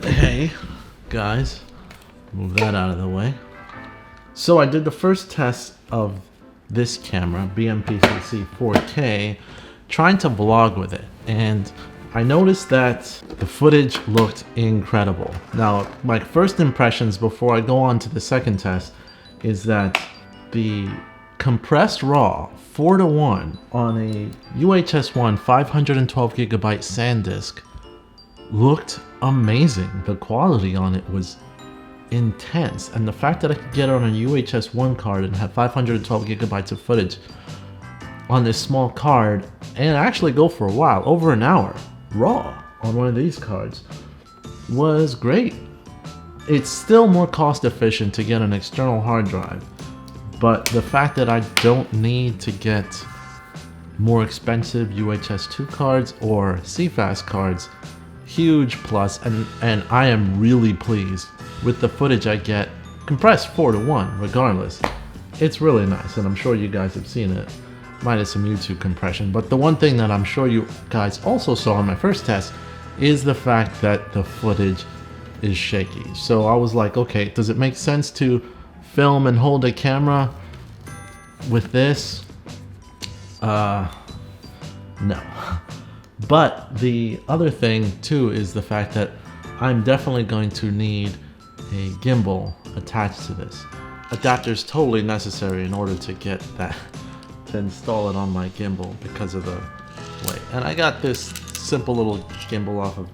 Hey guys, move that out of the way. So I did the first test of this camera, BMPCC4K, trying to vlog with it, and I noticed that the footage looked incredible. Now, my first impressions before I go on to the second test is that the compressed RAW 4:1 on a UHS-1 512GB SanDisk looked amazing. The quality on it was intense, and the fact that I could get it on a UHS-1 card and have 512GB of footage on this small card and actually go for a while, over an hour, raw on one of these cards, was great. It's still more cost efficient to get an external hard drive, but the fact that I don't need to get more expensive UHS-2 cards or CFast cards, huge plus, and I am really pleased with the footage I get compressed 4:1 regardless. It's really nice, and I'm sure you guys have seen it, minus some YouTube compression. But the one thing that I'm sure you guys also saw in my first test is the fact that the footage is shaky. So I was like, okay, does it make sense to film and hold a camera with this? No. But the other thing too is the fact that I'm definitely going to need a gimbal attached to this. Adapter is totally necessary in order to get that, to install it on my gimbal because of the weight. And I got this simple little gimbal off of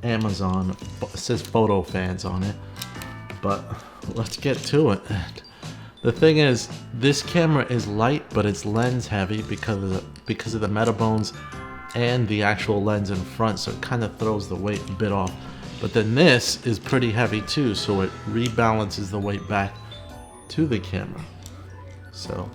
Amazon. It says Photo Fans on it, but let's get to it. The thing is, this camera is light, but it's lens heavy because of the Metabones and the actual lens in front, so it kind of throws the weight a bit off. But then this is pretty heavy too, so it rebalances the weight back to the camera. So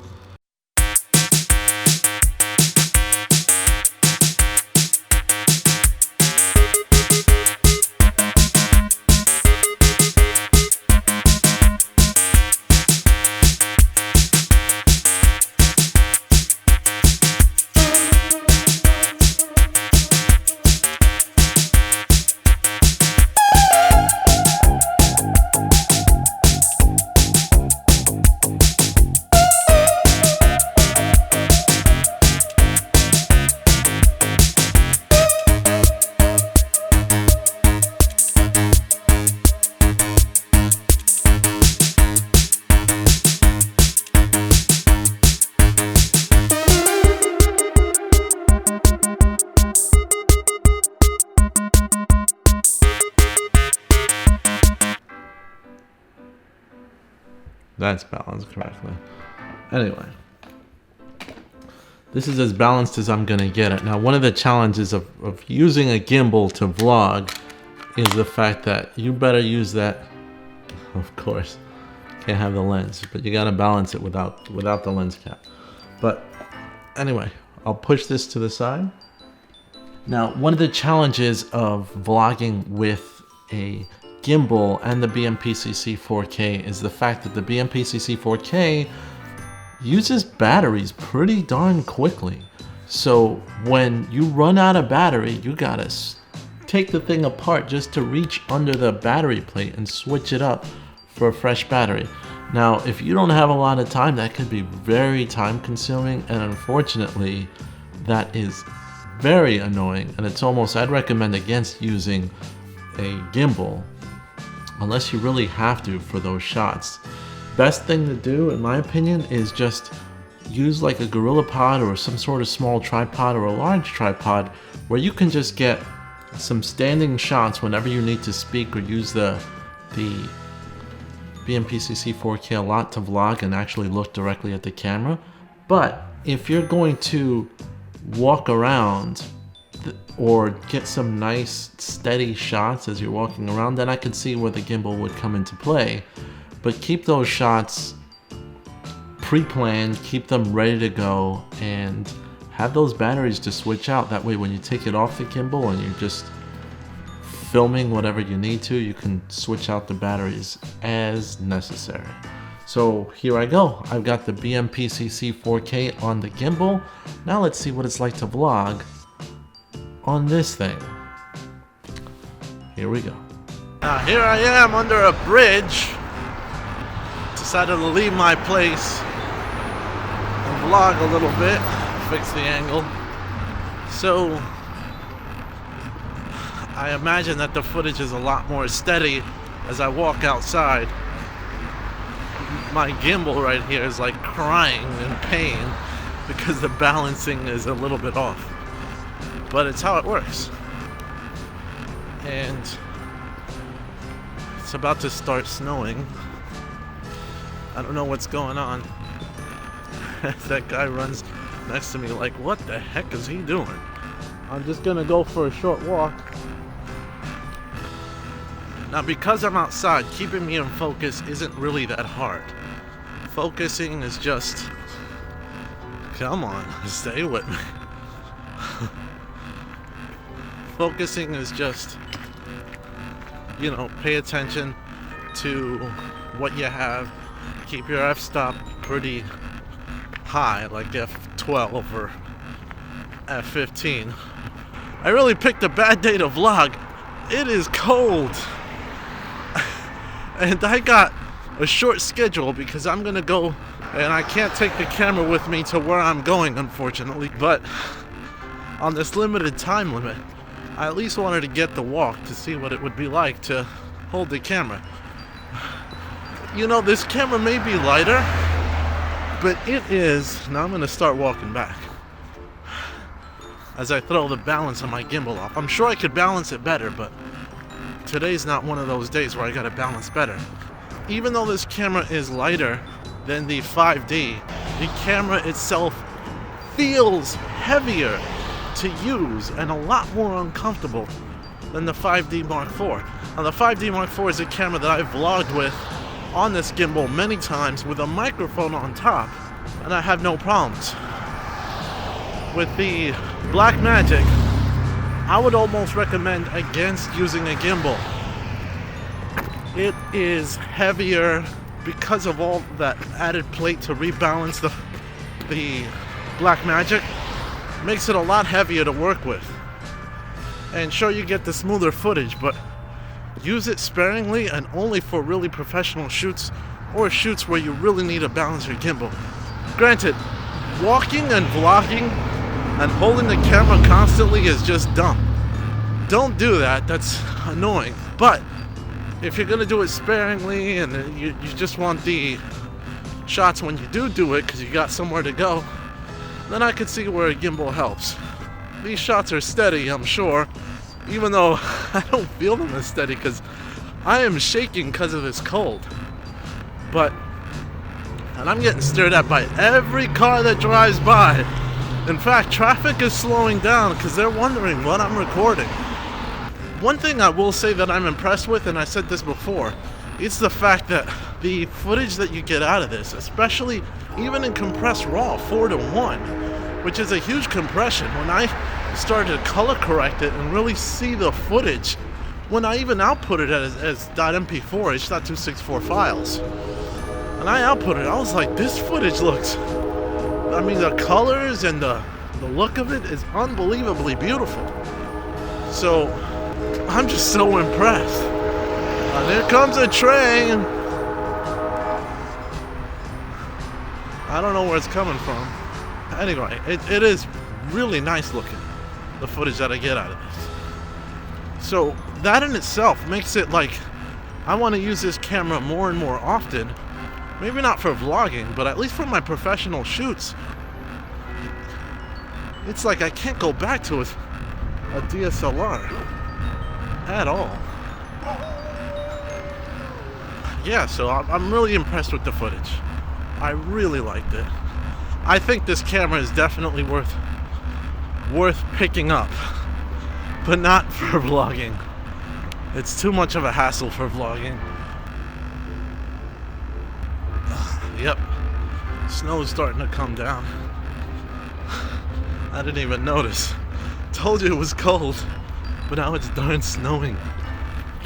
that's balanced correctly. Anyway, this is as balanced as I'm gonna get it. Now, one of the challenges of using a gimbal to vlog is the fact that you better use that, of course, can't have the lens, but you gotta balance it without the lens cap. But anyway, I'll push this to the side. Now, one of the challenges of vlogging with a gimbal and the BMPCC4K is the fact that the BMPCC4K uses batteries pretty darn quickly. So when you run out of battery, you gotta take the thing apart just to reach under the battery plate and switch it up for a fresh battery. Now, if you don't have a lot of time, that could be very time consuming, and unfortunately, that is very annoying, and it's almost, I'd recommend against using a gimbal unless you really have to for those shots. Best thing to do, in my opinion, is just use like a GorillaPod or some sort of small tripod or a large tripod where you can just get some standing shots whenever you need to speak or use the BMPCC4K a lot to vlog and actually look directly at the camera. But if you're going to walk around or get some nice steady shots as you're walking around, then I could see where the gimbal would come into play. But keep those shots pre-planned, keep them ready to go, and have those batteries to switch out. That way when you take it off the gimbal and you're just filming whatever you need to, you can switch out the batteries as necessary. So here I go. I've got the BMPCC4K on the gimbal. Now let's see what it's like to vlog on this thing. Here we go. Now here I am under a bridge. Decided to leave my place and vlog a little bit, fix the angle. So I imagine that the footage is a lot more steady as I walk outside. My gimbal right here is like crying in pain because the balancing is a little bit off. But it's how it works. And it's about to start snowing. I don't know what's going on. That guy runs next to me like, what the heck is he doing? I'm just gonna go for a short walk. Now because I'm outside, keeping me in focus isn't really that hard. Focusing is just, come on, stay with me. Focusing is just, you know, pay attention to what you have. Keep your f-stop pretty high, like f12 or f15. I really picked a bad day to vlog. It is cold. And I got a short schedule because I'm gonna go, and I can't take the camera with me to where I'm going, unfortunately. But on this limited time limit, I at least wanted to get the walk to see what it would be like to hold the camera. You know, this camera may be lighter, but it is. Now I'm gonna start walking back as I throw the balance on my gimbal off. I'm sure I could balance it better, but today's not one of those days where I gotta balance better. Even though this camera is lighter than the 5D, the camera itself feels heavier to use and a lot more uncomfortable than the 5D Mark IV. Now the 5D Mark IV is a camera that I've vlogged with on this gimbal many times with a microphone on top, and I have no problems. With the Blackmagic, I would almost recommend against using a gimbal. It is heavier because of all that added plate to rebalance the Blackmagic. Makes it a lot heavier to work with. And sure, you get the smoother footage, but use it sparingly and only for really professional shoots or shoots where you really need to balance your gimbal. Granted, walking and vlogging and holding the camera constantly is just dumb. Don't do that, that's annoying. But if you're gonna do it sparingly and you just want the shots when you do it because you got somewhere to go, then I could see where a gimbal helps. These shots are steady, I'm sure, even though I don't feel them as steady because I am shaking because of this cold. And I'm getting stared at by every car that drives by. In fact, traffic is slowing down because they're wondering what I'm recording. One thing I will say that I'm impressed with, and I said this before, it's the fact that the footage that you get out of this, especially even in compressed RAW 4:1, which is a huge compression, when I started to color correct it and really see the footage, when I even output it as .mp4, H.264 files, and I output it, I was like, this footage looks, I mean, the colors and the look of it is unbelievably beautiful. So I'm just so impressed. And here comes a train. I don't know where it's coming from. Anyway, it is really nice looking, the footage that I get out of this. So that in itself makes it like I want to use this camera more and more often. Maybe not for vlogging, but at least for my professional shoots. It's like I can't go back to a DSLR at all. Yeah, so I'm really impressed with the footage. I really liked it. I think this camera is definitely worth picking up, but not for vlogging. It's too much of a hassle for vlogging. Yep, snow's starting to come down. I didn't even notice. Told you it was cold, but now it's darn snowing.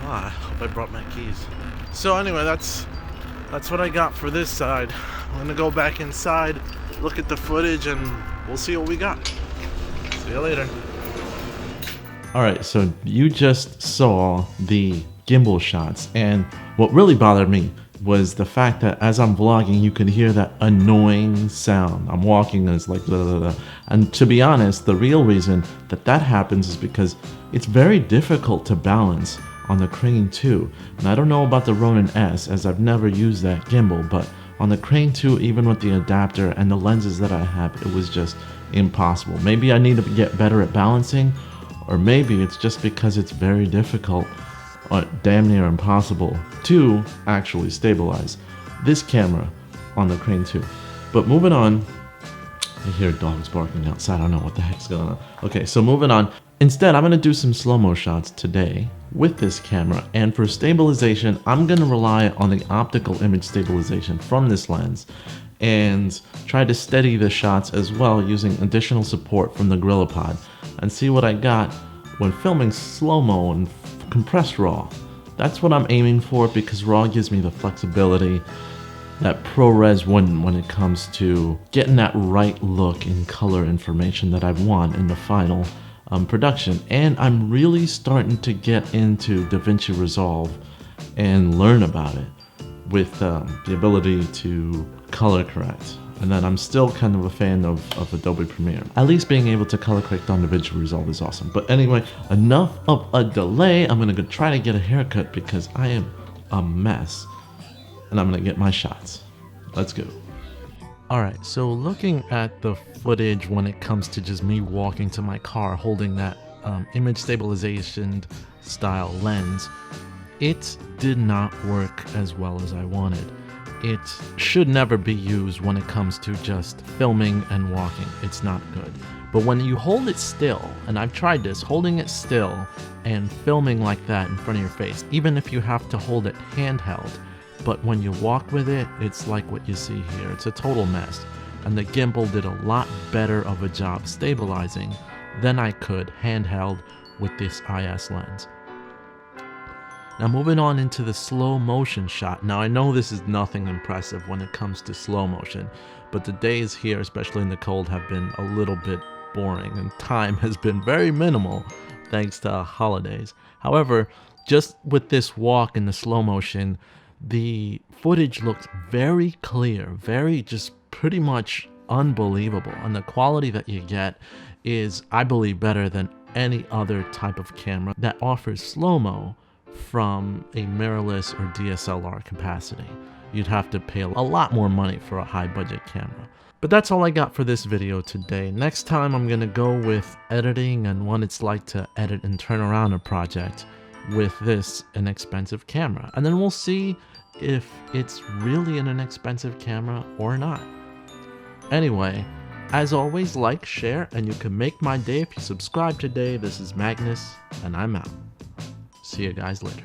I hope I brought my keys. So anyway, that's what I got for this side. I'm gonna go back inside, look at the footage, and we'll see what we got. See you later. Alright, so you just saw the gimbal shots. And what really bothered me was the fact that as I'm vlogging, you can hear that annoying sound. I'm walking and it's like blah, blah, blah. And to be honest, the real reason that that happens is because it's very difficult to balance on the Crane 2. And I don't know about the Ronin S, as I've never used that gimbal, but on the Crane 2, even with the adapter and the lenses that I have, it was just impossible. Maybe I need to get better at balancing, or maybe it's just because it's very difficult, or damn near impossible, to actually stabilize this camera on the Crane 2. But moving on, I hear dogs barking outside. I don't know what the heck's going on. Okay, so moving on. Instead, I'm going to do some slow-mo shots today with this camera, and for stabilization, I'm going to rely on the optical image stabilization from this lens and try to steady the shots as well using additional support from the GorillaPod and see what I got when filming slow-mo and compressed RAW. That's what I'm aiming for, because RAW gives me the flexibility that ProRes wouldn't when it comes to getting that right look and color information that I want in the final production. And I'm really starting to get into Davinci Resolve and learn about it with the ability to color correct. And then I'm still kind of a fan of Adobe Premiere. At least being able to color correct on Davinci Resolve is awesome. But anyway, enough of a delay. I'm gonna go try to get a haircut because I am a mess. And I'm gonna get my shots. Let's go. Alright, so looking at the footage when it comes to just me walking to my car holding that image stabilization style lens, it did not work as well as I wanted. It should never be used when it comes to just filming and walking. It's not good. But when you hold it still, and I've tried this, holding it still and filming like that in front of your face, even if you have to hold it handheld, but when you walk with it, it's like what you see here. It's a total mess. And the gimbal did a lot better of a job stabilizing than I could handheld with this IS lens. Now moving on into the slow motion shot. Now I know this is nothing impressive when it comes to slow motion, but the days here, especially in the cold, have been a little bit boring and time has been very minimal thanks to holidays. However, just with this walk in the slow motion, the footage looks very clear, very just pretty much unbelievable. And the quality that you get is, I believe, better than any other type of camera that offers slow-mo from a mirrorless or DSLR capacity. You'd have to pay a lot more money for a high budget camera. But that's all I got for this video today. Next time I'm gonna go with editing and what it's like to edit and turn around a project with this inexpensive camera. And then we'll see if it's really an inexpensive camera or not. Anyway, as always, like, share, and you can make my day if you subscribe today. This is Magnus, and I'm out. See you guys later.